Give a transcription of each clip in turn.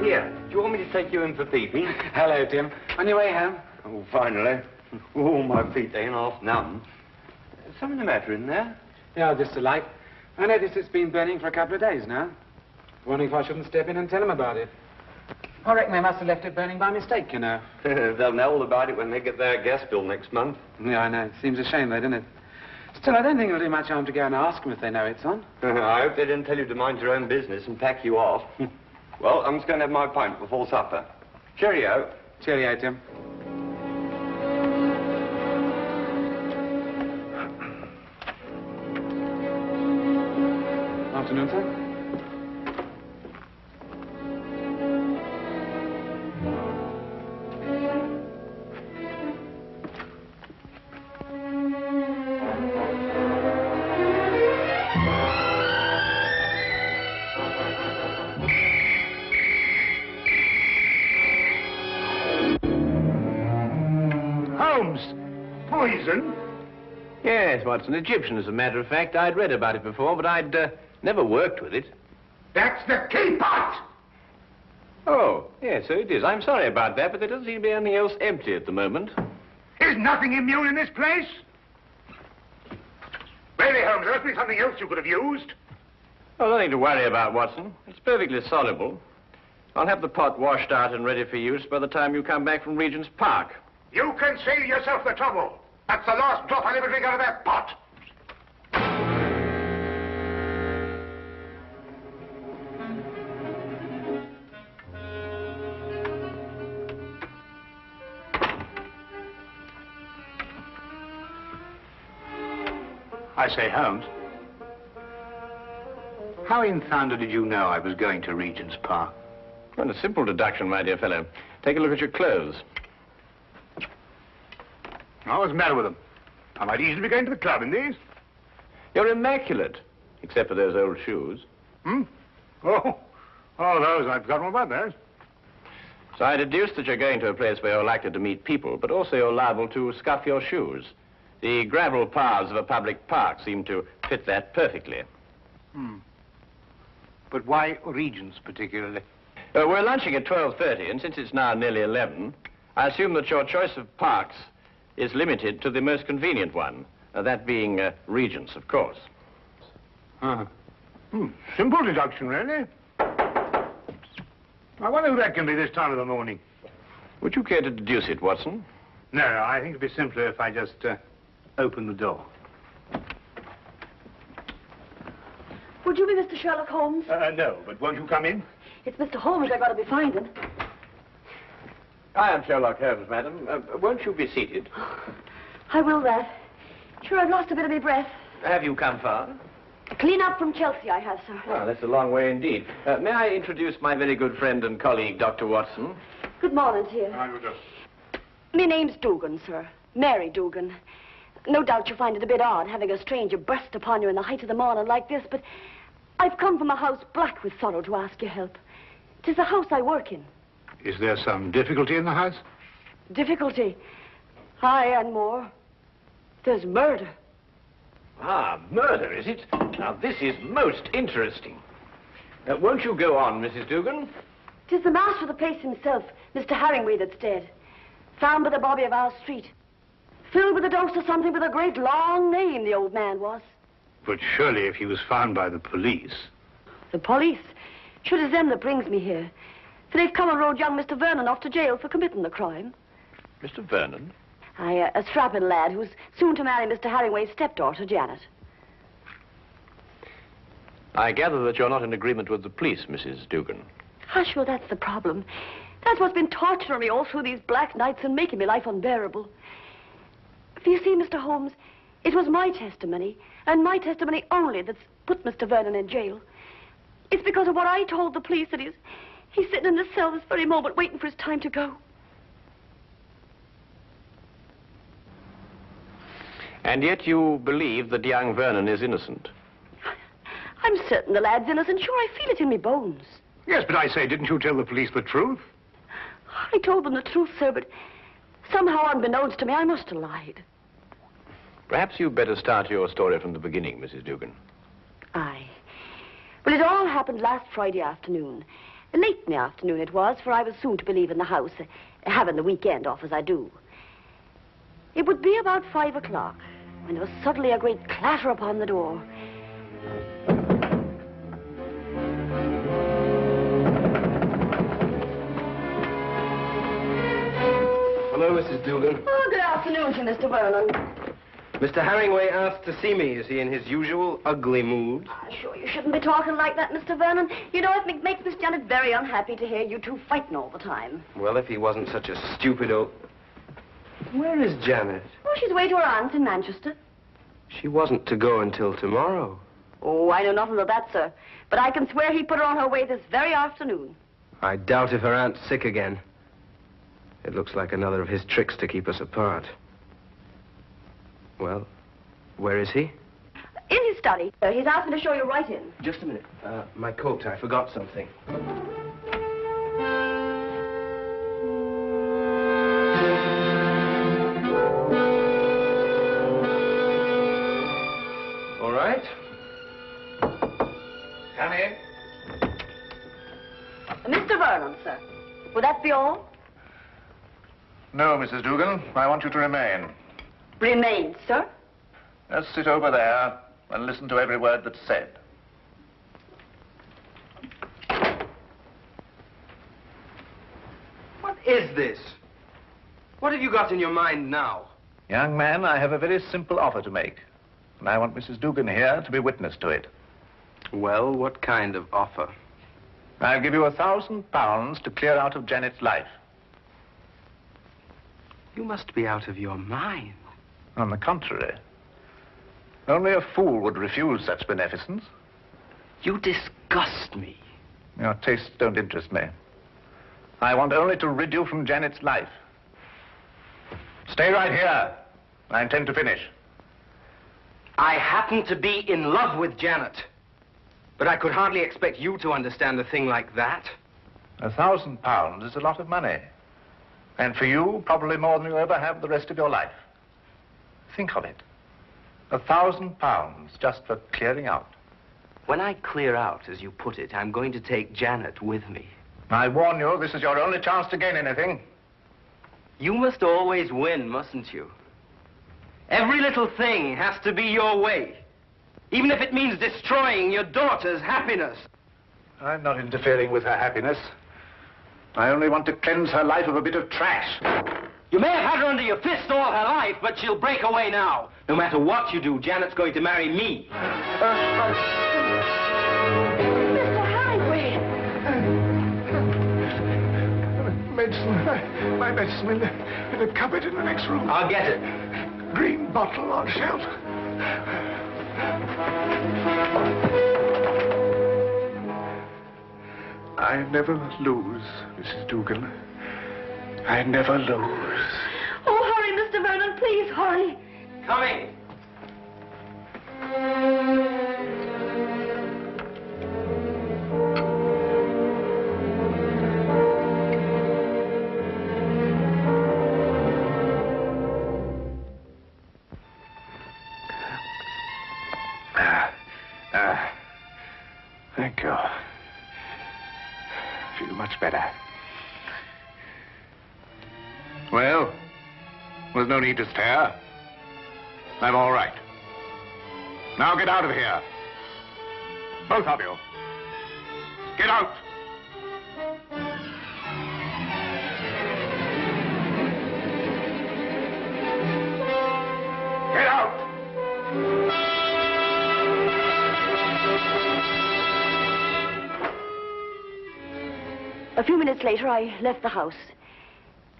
Here. Do you want me to take you in for peeping? Hello, Tim. On your way home? Oh, finally. Oh, my feet ain't half numb. Something the matter in there? Yeah, just a light. I noticed it's been burning for a couple of days now. Wondering if I shouldn't step in and tell them about it. I reckon they must have left it burning by mistake, you know. They'll know all about it when they get their gas bill next month. Yeah, I know. Seems a shame, though, doesn't it? Still, I don't think it'll do much harm to go and ask them if they know it's on. I hope they didn't tell you to mind your own business and pack you off. Well, I'm just going to have my pint before supper. Cheerio. Cheerio, Tim. Afternoon, sir. Poison? Yes, Watson. Egyptian, as a matter of fact. I'd read about it before, but I'd never worked with it. That's the key part! Oh, yes, so it is. I'm sorry about that, but there doesn't seem to be anything else empty at the moment. Is nothing immune in this place? Really, Holmes, there must be something else you could have used. Oh, nothing to worry about, Watson. It's perfectly soluble. I'll have the pot washed out and ready for use by the time you come back from Regent's Park. You can save yourself the trouble. That's the last drop I'll ever drink out of that pot. I say, Holmes, how in thunder did you know I was going to Regent's Park? Well, a simple deduction, my dear fellow. Take a look at your clothes. Oh, what's the matter with them? I might easily be going to the club in these. You're immaculate, except for those old shoes. Hmm? Oh, those. I've forgotten all about those. So I deduce that you're going to a place where you're likely to meet people, but also you're liable to scuff your shoes. The gravel paths of a public park seem to fit that perfectly. Hmm. But why Regent's particularly? We're lunching at 12:30, and since it's now nearly 11, I assume that your choice of parks is limited to the most convenient one, that being Regent's, of course. Simple deduction, really. I wonder who that can be this time of the morning. Would you care to deduce it, Watson? No, I think it'd be simpler if I just open the door. Would you be Mr. Sherlock Holmes? No, but won't you come in? It's Mr. Holmes I got to be finding. I am Sherlock Holmes, madam. Won't you be seated? I will that. Sure, I've lost a bit of my breath. Have you come far? Clean up from Chelsea, I have, sir. Well, that's a long way indeed. May I introduce my very good friend and colleague, Dr. Watson? Good morning to you. I will just... My name's Dugan, sir. Mary Dugan. No doubt you find it a bit odd having a stranger burst upon you in the height of the morning like this, but I've come from a house black with sorrow to ask your help. 'Tis the house I work in. Is there some difficulty in the house? Difficulty? Aye, and more. There's murder. Ah, murder, is it? Now, this is most interesting. Won't you go on, Mrs. Dugan? 'Tis the master of the place himself, Mr. Harringway, that's dead. Found by the bobby of our street. Filled with a dose of something with a great long name, the old man was. But surely if he was found by the police... The police? Sure, it's them that brings me here. For they've come and rode young Mr. Vernon off to jail for committing the crime. Mr. Vernon? Aye, a strapping lad who's soon to marry Mr. Harringway's stepdaughter, Janet. I gather that you're not in agreement with the police, Mrs. Dugan. Hush, well, that's the problem. That's what's been torturing me all through these black nights and making my life unbearable. For you see, Mr. Holmes, it was my testimony, and my testimony only, that's put Mr. Vernon in jail. It's because of what I told the police that he's sitting in the cell this very moment waiting for his time to go. And yet you believe that young Vernon is innocent. I'm certain the lad's innocent. Sure, I feel it in me bones. Yes, but I say, didn't you tell the police the truth? I told them the truth, sir, but somehow, unbeknownst to me, I must have lied. Perhaps you'd better start your story from the beginning, Mrs. Dugan. Aye. Well, it all happened last Friday afternoon. Late in the afternoon it was, for I was soon to be leaving the house, having the weekend off as I do. It would be about 5 o'clock when there was suddenly a great clatter upon the door. Hello, Mrs. Dugan. Oh, good afternoon to Mr. Vernon. Mr. Herringway asked to see me. Is he in his usual ugly mood? Sure, you shouldn't be talking like that, Mr. Vernon. You know, it makes Miss Janet very unhappy to hear you two fighting all the time. Well, if he wasn't such a stupid old... Where is Janet? Oh, she's away to her aunt's in Manchester. She wasn't to go until tomorrow. Oh, I know nothing of that, sir. But I can swear he put her on her way this very afternoon. I doubt if her aunt's sick again. It looks like another of his tricks to keep us apart. Well, where is he? In his study. He's asked me to show you right in. Just a minute. My coat. I forgot something. All right. Come in. Mr. Vernon, sir. Would that be all? No, Mrs. Dugan. I want you to remain. Remain, sir. Just sit over there and listen to every word that's said. What is this? What have you got in your mind now? Young man, I have a very simple offer to make. And I want Mrs. Dugan here to be witness to it. Well, what kind of offer? I'll give you £1,000 to clear out of Janet's life. You must be out of your mind. On the contrary. Only a fool would refuse such beneficence. You disgust me. Your tastes don't interest me. I want only to rid you from Janet's life. Stay right here. I intend to finish. I happen to be in love with Janet. But I could hardly expect you to understand a thing like that. £1,000 is a lot of money. And for you, probably more than you'll ever have the rest of your life. Think of it. £1,000 just for clearing out. When I clear out, as you put it, I'm going to take Janet with me. I warn you, this is your only chance to gain anything. You must always win, mustn't you? Every little thing has to be your way. Even if it means destroying your daughter's happiness. I'm not interfering with her happiness. I only want to cleanse her life of a bit of trash. You may have had her under your fist all her life, but she'll break away now. No matter what you do, Janet's going to marry me. Mr. Highway! Medicine. My medicine in the cupboard in the next room. I'll get it. Green bottle on shelf. I never lose, Mrs. Dugan. I never lose. Oh, hurry, Mr. Vernon, please, hurry. Coming. Thank you. Feel much better. Well, there's no need to stare. I'm all right. Now get out of here. Both of you. Get out. Get out. A few minutes later, I left the house.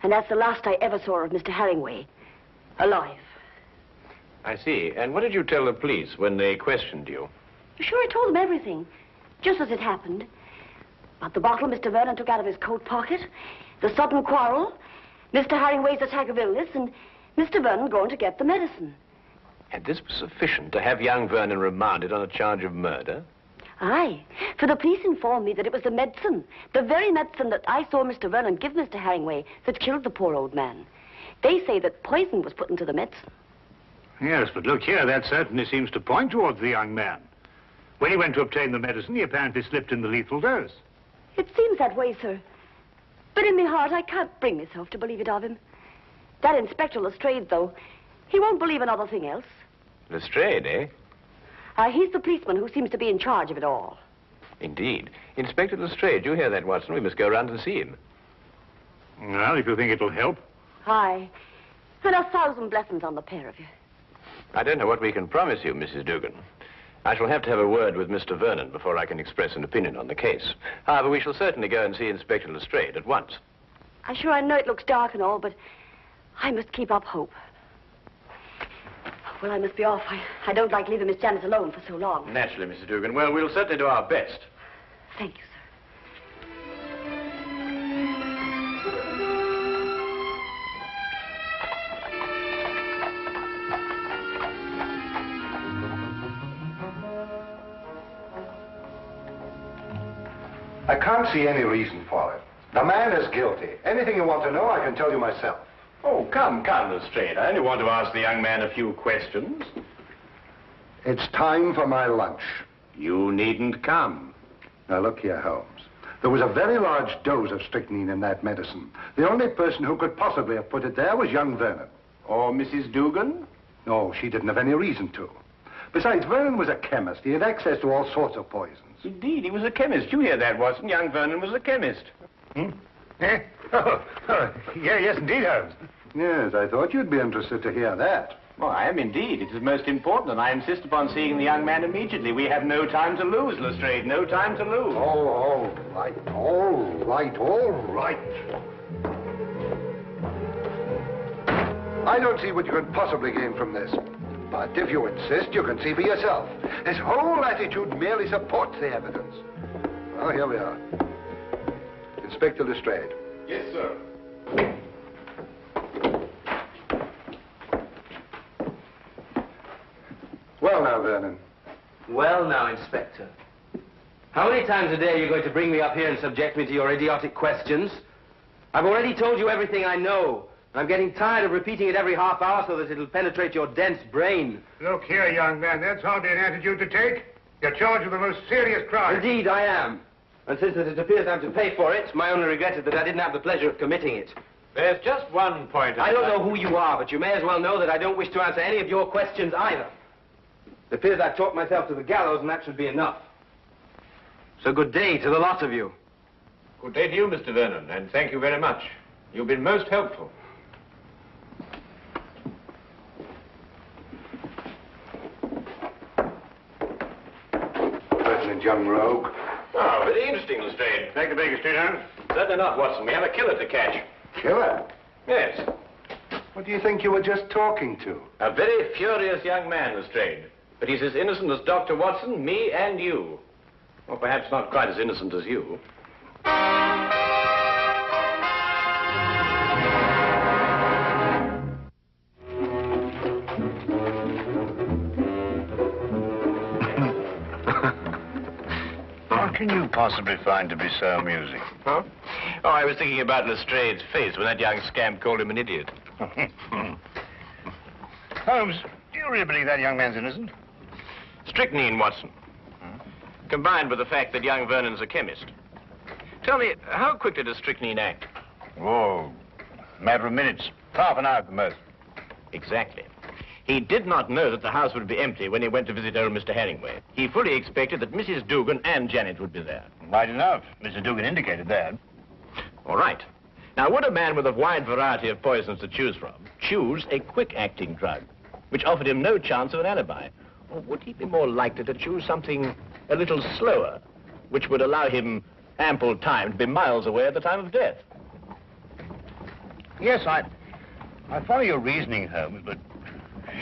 And that's the last I ever saw of Mr. Herringway. Alive. I see. And what did you tell the police when they questioned you? Sure, I told them everything. Just as it happened. About the bottle Mr. Vernon took out of his coat pocket, the sudden quarrel, Mr. Herringway's attack of illness, and Mr. Vernon going to get the medicine. And this was sufficient to have young Vernon remanded on a charge of murder? Aye, for the police informed me that it was the medicine, the very medicine that I saw Mr. Vernon give Mr. Herringway, that killed the poor old man. They say that poison was put into the medicine. Yes, but look here, that certainly seems to point towards the young man. When he went to obtain the medicine, he apparently slipped in the lethal dose. It seems that way, sir. But in my heart, I can't bring myself to believe it of him. That Inspector Lestrade, though, he won't believe another thing else. Lestrade, eh? He's the policeman who seems to be in charge of it all. Indeed. Inspector Lestrade, you hear that, Watson? We must go round and see him. Well, if you think it'll help. Aye. And 1,000 blessings on the pair of you. I don't know what we can promise you, Mrs. Dugan. I shall have to have a word with Mr. Vernon before I can express an opinion on the case. However, we shall certainly go and see Inspector Lestrade at once. I'm sure I know it looks dark and all, but I must keep up hope. Well, I must be off. I don't like leaving Miss Janice alone for so long. Naturally, Mrs. Dugan. Well, we'll certainly do our best. Thank you, sir. I can't see any reason for it. The man is guilty. Anything you want to know, I can tell you myself. Oh, come, Lestrade. I only want to ask the young man a few questions. It's time for my lunch. You needn't come. Now, look here, Holmes. There was a very large dose of strychnine in that medicine. The only person who could possibly have put it there was young Vernon. Or Mrs. Dugan? No, she didn't have any reason to. Besides, Vernon was a chemist. He had access to all sorts of poisons. Indeed, he was a chemist. You hear that, Watson? Young Vernon was a chemist. Hmm? Eh? Yes, indeed, Holmes. Yes, I thought you'd be interested to hear that. Well, I am indeed. It is most important, and I insist upon seeing the young man immediately. We have no time to lose, Lestrade. No time to lose. Oh, all right, all right, all right. I don't see what you can possibly gain from this. But if you insist, you can see for yourself. His whole attitude merely supports the evidence. Well, here we are. Inspector Lestrade. Yes, sir. Well now, Vernon. Well now, Inspector. How many times a day are you going to bring me up here and subject me to your idiotic questions? I've already told you everything I know. I'm getting tired of repeating it every half hour so that it'll penetrate your dense brain. Look here, young man, that's hardly an attitude to take. You're charged with the most serious crime. Indeed, I am. And since it appears I'm to pay for it, my only regret is that I didn't have the pleasure of committing it. There's just one point. I don't know who you are, but you may as well know that I don't wish to answer any of your questions either. It appears I've talked myself to the gallows, and that should be enough. So good day to the lot of you. Good day to you, Mr. Vernon, and thank you very much. You've been most helpful. Pertinent young rogue. Oh, very interesting, Lestrade. Take the Baker Street, Holmes. Certainly not, Watson. We have a killer to catch. Killer? Yes. What do you think you were just talking to? A very furious young man, Lestrade. But he's as innocent as Dr. Watson, me, and you. Or perhaps not quite as innocent as you. What can you possibly find to be so amusing? Huh? Oh, I was thinking about Lestrade's face when that young scamp called him an idiot. Holmes, do you really believe that young man's innocent? Strychnine, Watson. Combined with the fact that young Vernon's a chemist. Tell me, how quickly does strychnine act? Oh, matter of minutes. Half an hour at the most. Exactly. He did not know that the house would be empty when he went to visit old Mr. Herringway. He fully expected that Mrs. Dugan and Janet would be there. Right enough. Mr. Dugan indicated that. All right. Now, would a man with a wide variety of poisons to choose from choose a quick-acting drug, which offered him no chance of an alibi? Or would he be more likely to choose something a little slower, which would allow him ample time to be miles away at the time of death? Yes, I follow your reasoning, Holmes, but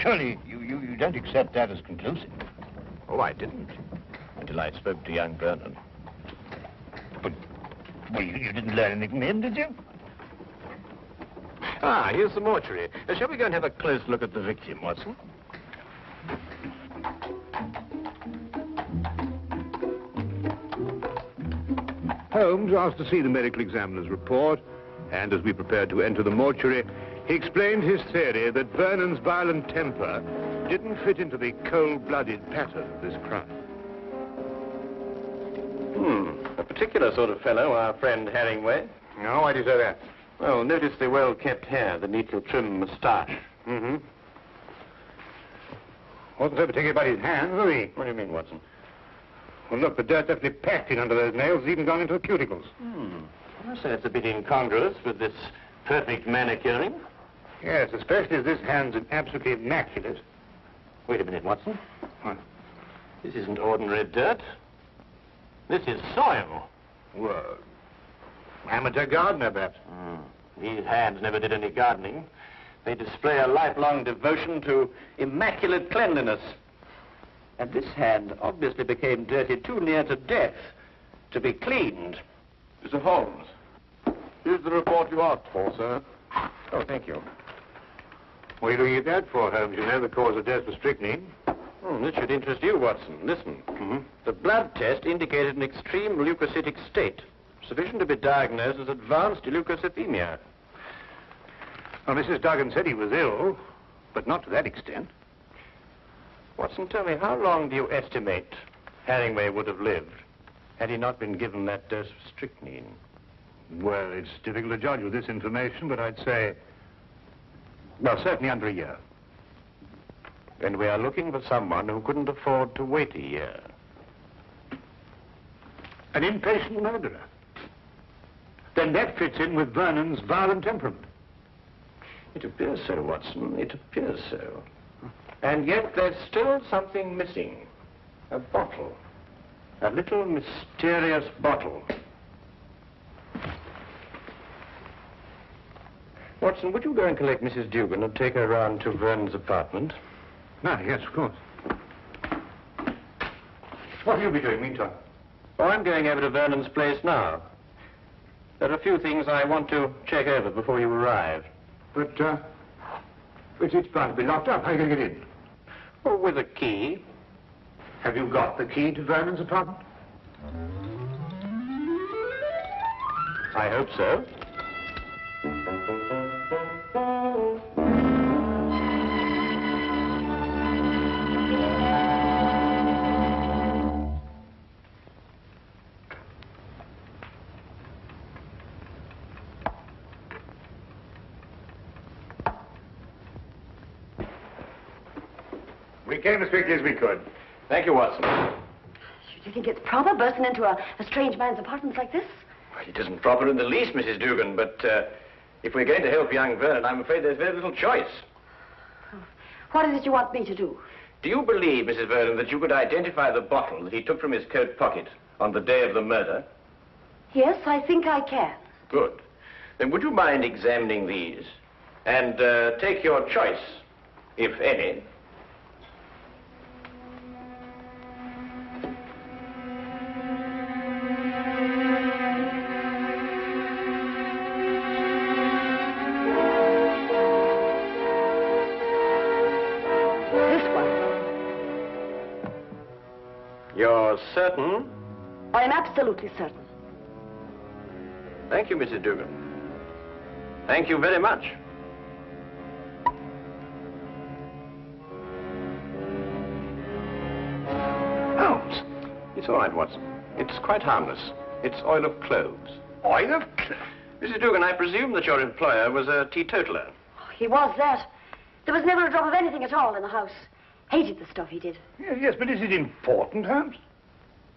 surely you don't accept that as conclusive. Oh, I didn't, until I spoke to young Vernon. But, well, you didn't learn anything from him, did you? Ah, here's the mortuary. Shall we go and have a close look at the victim, Watson? Holmes asked to see the medical examiner's report, and as we prepared to enter the mortuary, he explained his theory that Vernon's violent temper didn't fit into the cold-blooded pattern of this crime. A particular sort of fellow, our friend Herringway. Oh, why do you say that? Well, notice the well-kept hair, the neatly trimmed moustache. Mm-hmm. Wasn't so particular about his hands, was he? What do you mean, Watson? Well, look, the dirt's definitely packed in under those nails. It's even gone into the cuticles. I say it's a bit incongruous with this perfect manicuring. Yes, especially as this hand's absolutely immaculate. Wait a minute, Watson. What? This isn't ordinary dirt. This is soil. Well, amateur gardener, perhaps. These hands never did any gardening. They display a lifelong devotion to immaculate cleanliness. And this hand obviously became dirty too near to death to be cleaned. Mr. Holmes, here's the report you asked for, sir. Oh, thank you. What are you looking at that for, Holmes? You know the cause of death was strychnine. This should interest you, Watson. Listen. The blood test indicated an extreme leukocytic state, sufficient to be diagnosed as advanced leukocythemia. Well, Mrs. Duggan said he was ill, but not to that extent. Watson, tell me, how long do you estimate Herringway would have lived had he not been given that dose of strychnine? Well, it's difficult to judge with this information, but I'd say, well, certainly under a year. Then we are looking for someone who couldn't afford to wait a year. An impatient murderer. Then that fits in with Vernon's violent temperament. It appears so, Watson. It appears so. And yet there's still something missing. A bottle. A little mysterious bottle. Watson, would you go and collect Mrs. Dugan and take her round to Vernon's apartment? Ah, yes, of course. What will you be doing meantime? Oh, I'm going over to Vernon's place now. There are a few things I want to check over before you arrive. But, it's bound to be locked up. How are you going to get in? Oh, with a key. Have you got the key to Vernon's apartment? I hope so. We came as quickly as we could. Thank you, Watson. Do you think it's proper bursting into a strange man's apartment like this? Well, it isn't proper in the least, Mrs. Dugan, but if we're going to help young Vernon, I'm afraid there's very little choice. What is it you want me to do? Do you believe, Mrs. Vernon, that you could identify the bottle that he took from his coat pocket on the day of the murder? Yes, I think I can. Good. Then would you mind examining these and take your choice, if any? You're certain? I am absolutely certain. Thank you, Mrs. Dugan. Thank you very much. Holmes. It's all right, Watson. It's quite harmless. It's oil of cloves. Oil of cloves? Mrs. Dugan, I presume that your employer was a teetotaler. Oh, he was that. There was never a drop of anything at all in the house. Hated the stuff he did. Yes, but is it important, Holmes?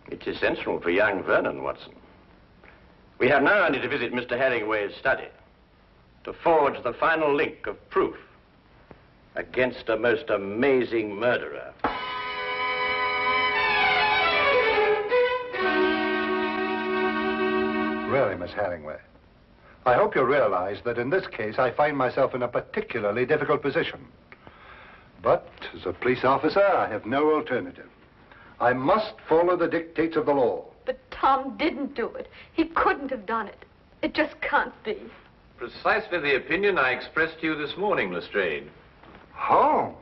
It's essential for young Vernon, Watson. We have now only to visit Mr. Herringway's study to forge the final link of proof against a most amazing murderer. Really, Miss Herringway, I hope you realize that in this case I find myself in a particularly difficult position. But as a police officer, I have no alternative. I must follow the dictates of the law. But Tom didn't do it. He couldn't have done it. It just can't be. Precisely the opinion I expressed to you this morning, Lestrade. Holmes.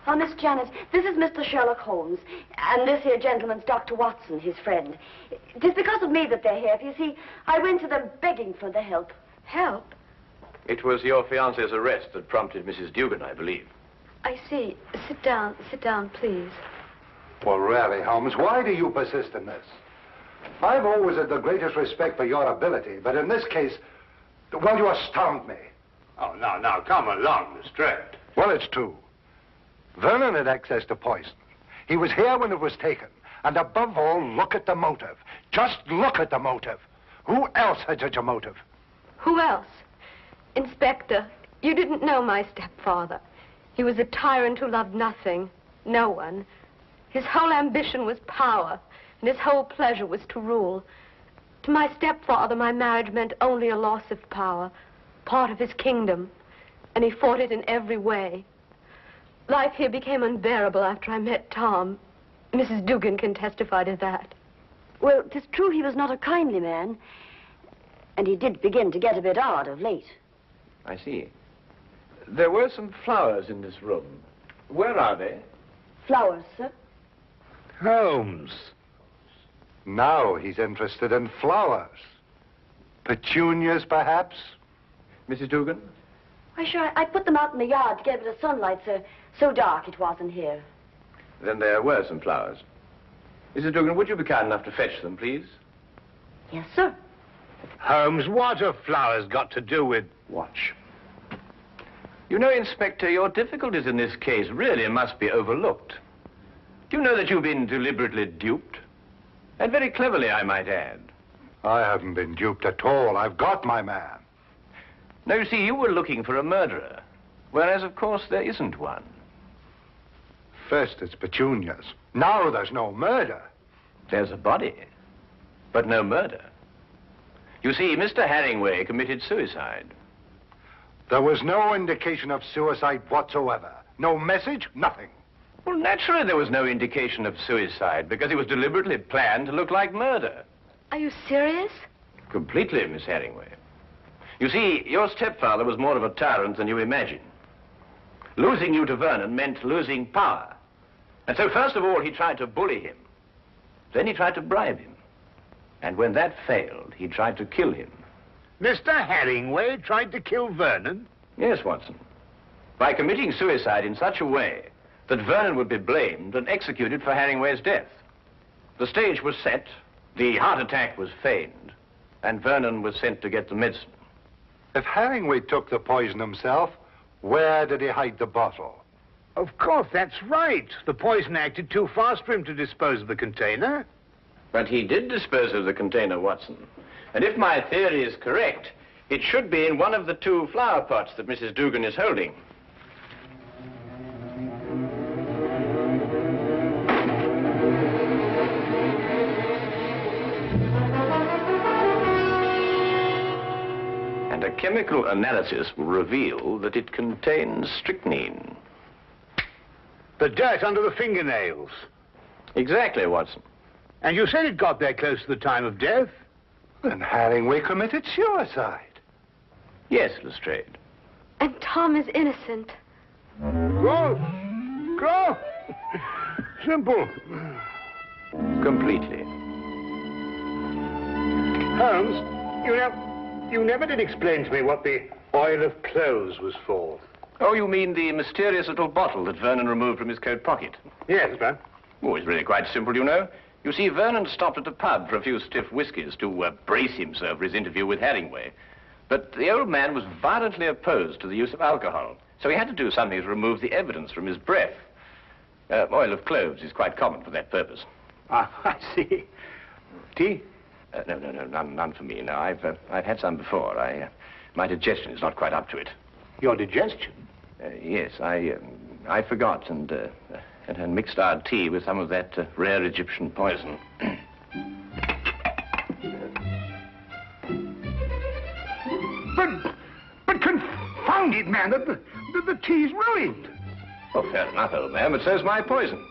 On Miss Janet, this is Mr. Sherlock Holmes, and this here gentleman's Dr. Watson, his friend. It is because of me that they're here. You see, I went to them begging for the help. Help? It was your fiancé's arrest that prompted Mrs. Dugan, I believe. I see. Sit down, please. Well, really, Holmes, why do you persist in this? I've always had the greatest respect for your ability, but in this case, well, you astound me. Oh, now, come along, Lestrade. Well, it's true. Vernon had access to poison. He was here when it was taken. And above all, look at the motive. Just look at the motive. Who else had such a motive? Who else? Inspector, you didn't know my stepfather. He was a tyrant who loved nothing, no one. His whole ambition was power, and his whole pleasure was to rule. To my stepfather, my marriage meant only a loss of power, part of his kingdom, and he fought it in every way. Life here became unbearable after I met Tom. Mrs. Dugan can testify to that. Well, 'tis true he was not a kindly man, and he did begin to get a bit odd of late. I see. There were some flowers in this room. Where are they? Flowers, sir? Holmes. Now he's interested in flowers. Petunias, perhaps? Mrs. Dugan? Why, sure, I put them out in the yard to get a bit of sunlight, sir. So dark it was in here. Then there were some flowers. Mrs. Dugan, would you be kind enough to fetch them, please? Yes, sir. Holmes, what have flowers got to do with... Watch. You know, Inspector, your difficulties in this case really must be overlooked. Do you know that you've been deliberately duped? And very cleverly, I might add. I haven't been duped at all. I've got my man. Now, you see, you were looking for a murderer, whereas, of course, there isn't one. First it's petunias. Now there's no murder. There's a body, but no murder. You see, Mr. Harringway committed suicide. There was no indication of suicide whatsoever. No message, nothing. Well, naturally there was no indication of suicide, because it was deliberately planned to look like murder. Are you serious? Completely, Miss Harringway. You see, your stepfather was more of a tyrant than you imagine. Losing you to Vernon meant losing power. And so, first of all, he tried to bully him. Then he tried to bribe him. And when that failed, he tried to kill him. Mr. Harringway tried to kill Vernon? Yes, Watson. By committing suicide in such a way that Vernon would be blamed and executed for Harringway's death. The stage was set, the heart attack was feigned, and Vernon was sent to get the medicine. If Harringway took the poison himself, where did he hide the bottle? Of course, that's right. The poison acted too fast for him to dispose of the container. But he did dispose of the container, Watson. And if my theory is correct, it should be in one of the two flower pots that Mrs. Dugan is holding. And a chemical analysis will reveal that it contains strychnine. The dirt under the fingernails. Exactly, Watson. And you said it got there close to the time of death? Then Harringway committed suicide. Yes, Lestrade. And Tom is innocent. Go! Simple. Completely. Holmes, you never did explain to me what the oil of clothes was for. Oh, you mean the mysterious little bottle that Vernon removed from his coat pocket? Yes, ma'am. Oh, it's really quite simple, you know. You see, Vernon stopped at a pub for a few stiff whiskies to brace himself for his interview with Harringway. But the old man was violently opposed to the use of alcohol, so he had to do something to remove the evidence from his breath. Oil of cloves is quite common for that purpose. Ah, I see. Tea? No, none for me. No, I've had some before. My digestion is not quite up to it. Your digestion? Yes, I forgot and mixed our tea with some of that rare Egyptian poison. But confound it, man, the tea's ruined. Oh, fair enough, old man, but so's my poison.